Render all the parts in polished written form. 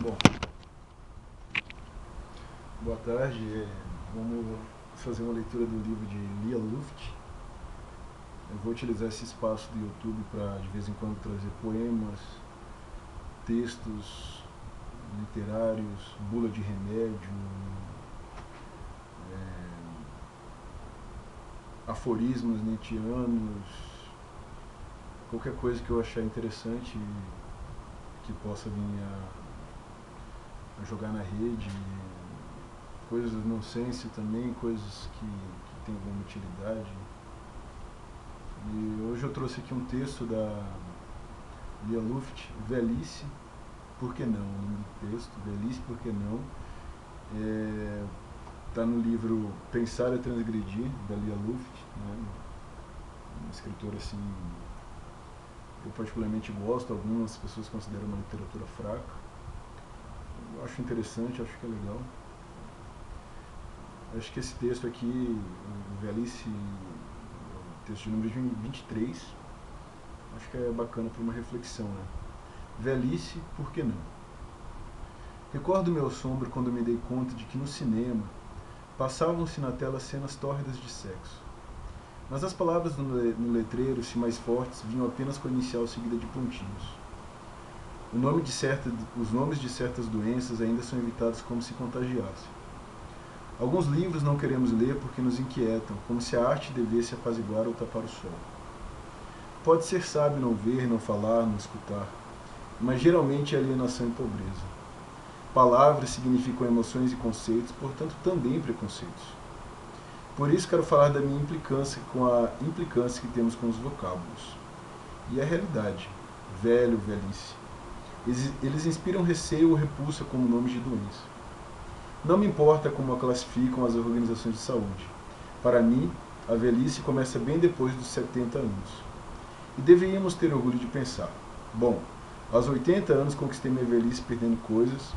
Bom, boa tarde. Vamos fazer uma leitura do livro de Lia Luft. Eu vou utilizar esse espaço do YouTube para de vez em quando trazer poemas, textos literários, bula de remédio, aforismos nietzschianos, qualquer coisa que eu achar interessante que possa vir a jogar na rede, coisas de nonsense também, coisas que têm alguma utilidade. E hoje eu trouxe aqui um texto da Lia Luft, Velhice, por que não? O nome do texto, Velhice, por que não? Está no livro Pensar é Transgredir, da Lia Luft, né? Uma escritora assim, eu particularmente gosto, algumas pessoas consideram uma literatura fraca. Eu acho interessante, acho que é legal. Acho que esse texto aqui, o Velhice, o texto de número 23, acho que é bacana para uma reflexão, né? Velhice, por que não? Recordo meu assombro quando me dei conta de que no cinema passavam-se na tela cenas tórridas de sexo. Mas as palavras no letreiro, se mais fortes, vinham apenas com a inicial seguida de pontinhos. Os nomes de certas doenças ainda são evitados como se contagiassem. Alguns livros não queremos ler porque nos inquietam, como se a arte devesse apaziguar ou tapar o sol. Pode ser sábio não ver, não falar, não escutar, mas geralmente é alienação e pobreza. Palavras significam emoções e conceitos, portanto também preconceitos. Por isso quero falar da minha implicância com a implicância que temos com os vocábulos. E a realidade, velho, velhice. Eles inspiram receio ou repulsa como nomes de doença. Não me importa como a classificam as organizações de saúde. Para mim, a velhice começa bem depois dos 70 anos. E deveríamos ter orgulho de pensar: bom, aos 80 anos conquistei minha velhice perdendo coisas,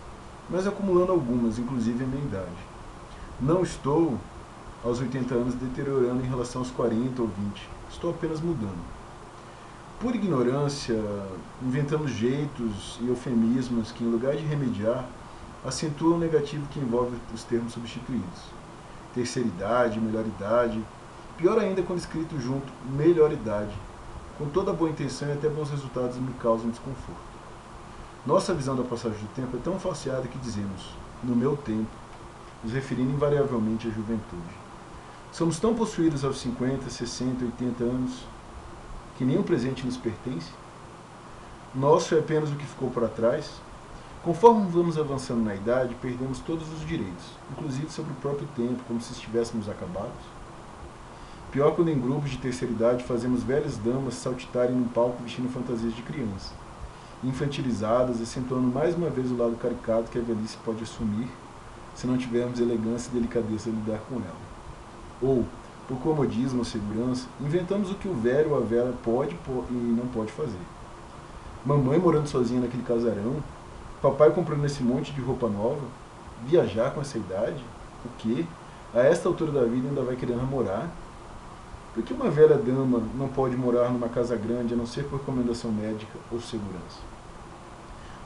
mas acumulando algumas, inclusive a minha idade. Não estou, aos 80 anos, deteriorando em relação aos 40 ou 20. Estou apenas mudando. Por ignorância, inventamos jeitos e eufemismos que, em lugar de remediar, acentuam o negativo que envolve os termos substituídos. Terceira idade, melhor idade, pior ainda quando escrito junto, melhor idade. Com toda a boa intenção e até bons resultados me causam desconforto. Nossa visão da passagem do tempo é tão falseada que dizemos, no meu tempo, nos referindo invariavelmente à juventude. Somos tão possuídos aos 50, 60, 80 anos, que nem o presente nos pertence. Nosso é apenas o que ficou para trás. Conforme vamos avançando na idade, perdemos todos os direitos, inclusive sobre o próprio tempo, como se estivéssemos acabados. Pior quando em grupos de terceira idade fazemos velhas damas saltitarem num palco vestindo fantasias de criança, infantilizadas, acentuando mais uma vez o lado caricato que a velhice pode assumir, se não tivermos elegância e delicadeza a lidar com ela. Ou, por comodismo ou segurança, inventamos o que o velho ou a velha pode e não pode fazer. Mamãe morando sozinha naquele casarão, papai comprando esse monte de roupa nova, viajar com essa idade, o quê? A esta altura da vida ainda vai querer namorar? Por que uma velha dama não pode morar numa casa grande a não ser por recomendação médica ou segurança?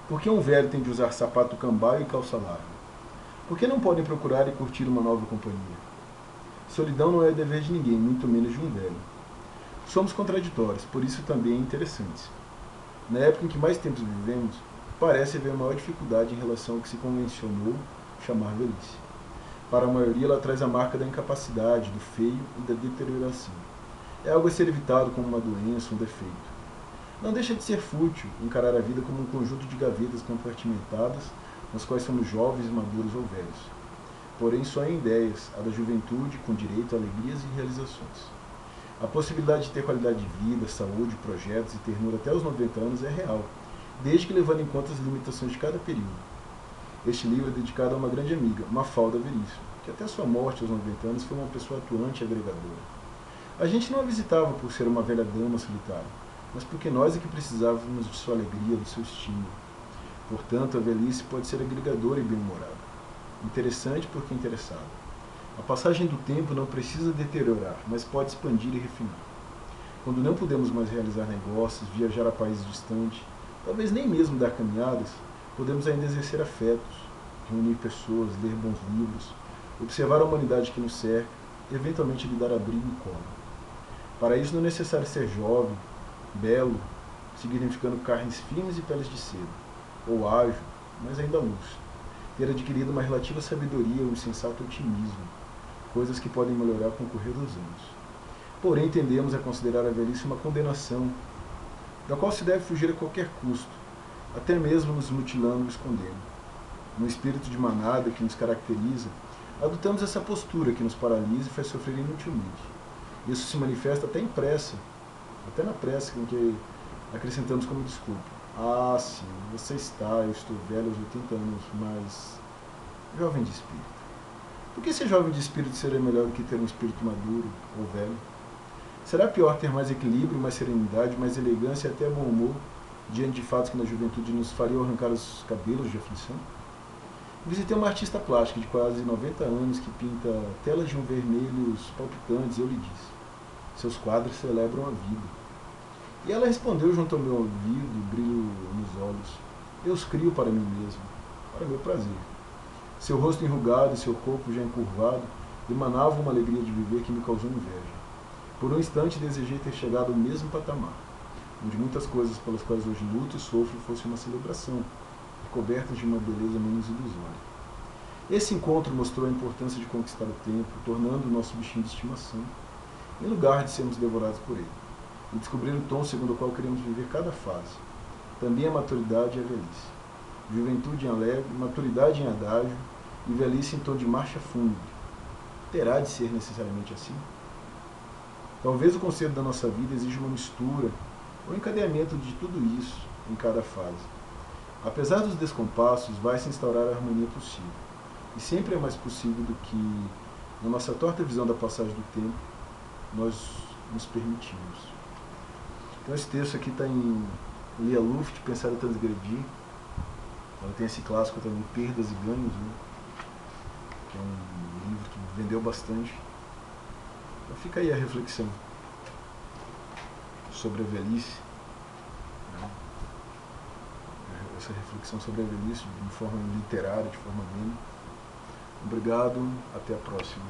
Por que um velho tem de usar sapato cambaio e calça larga? Por que não podem procurar e curtir uma nova companhia? Solidão não é dever de ninguém, muito menos de um velho. Somos contraditórios, por isso também é interessante. Na época em que mais tempos vivemos, parece haver maior dificuldade em relação ao que se convencionou chamar velhice. Para a maioria, ela traz a marca da incapacidade, do feio e da deterioração. É algo a ser evitado como uma doença, um defeito. Não deixa de ser fútil encarar a vida como um conjunto de gavetas compartimentadas, nas quais somos jovens, maduros ou velhos. Porém, só em ideias, a da juventude, com direito a alegrias e realizações. A possibilidade de ter qualidade de vida, saúde, projetos e ternura até os 90 anos é real, desde que levando em conta as limitações de cada período. Este livro é dedicado a uma grande amiga, Mafalda Veríssimo, que até sua morte aos 90 anos foi uma pessoa atuante e agregadora. A gente não a visitava por ser uma velha dama solitária, mas porque nós é que precisávamos de sua alegria, do seu estímulo. Portanto, a velhice pode ser agregadora e bem-humorada. Interessante porque interessada. A passagem do tempo não precisa deteriorar, mas pode expandir e refinar. Quando não podemos mais realizar negócios, viajar a países distantes, talvez nem mesmo dar caminhadas, podemos ainda exercer afetos, reunir pessoas, ler bons livros, observar a humanidade que nos cerca e eventualmente lhe dar abrigo e colo. Para isso não é necessário ser jovem, belo, significando carnes finas e peles de seda, ou ágil, mas ainda lúcido, ter adquirido uma relativa sabedoria ou um sensato otimismo, coisas que podem melhorar com o correr dos anos. Porém, tendemos a considerar a velhice uma condenação, da qual se deve fugir a qualquer custo, até mesmo nos mutilando ou escondendo. No espírito de manada que nos caracteriza, adotamos essa postura que nos paralisa e faz sofrer inutilmente. Isso se manifesta até na pressa com que acrescentamos como desculpa. Ah, sim, você está, eu estou velho aos 80 anos, mas jovem de espírito. Por que ser jovem de espírito seria melhor do que ter um espírito maduro ou velho? Será pior ter mais equilíbrio, mais serenidade, mais elegância e até bom humor, diante de fatos que na juventude nos fariam arrancar os cabelos de aflição? Visitei uma artista plástica de quase 90 anos que pinta telas de um vermelhos palpitantes e eu lhe disse: seus quadros celebram a vida. E ela respondeu junto ao meu ouvido, brilho nos olhos: eu os crio para mim mesmo, para meu prazer. Seu rosto enrugado e seu corpo já encurvado emanavam uma alegria de viver que me causou inveja. Por um instante desejei ter chegado ao mesmo patamar, onde muitas coisas pelas quais hoje luto e sofro fossem uma celebração, cobertas de uma beleza menos ilusória. Esse encontro mostrou a importância de conquistar o tempo, tornando o nosso bichinho de estimação, em lugar de sermos devorados por ele, e descobrir o tom segundo o qual queremos viver cada fase, também a maturidade e a velhice. Juventude em alegre, maturidade em adágio e velhice em tom de marcha fúnebre. Terá de ser necessariamente assim? Talvez o conceito da nossa vida exija uma mistura ou encadeamento de tudo isso em cada fase. Apesar dos descompassos, vai se instaurar a harmonia possível. E sempre é mais possível do que, na nossa torta visão da passagem do tempo, nós nos permitimos. Então esse texto aqui está em Lia Luft, Pensar e Transgredir. Ela tem esse clássico também, Perdas e Ganhos, né? Que é um livro que vendeu bastante. Então fica aí a reflexão sobre a velhice, né? Essa reflexão sobre a velhice de forma literária, de forma amena. Obrigado, até a próxima.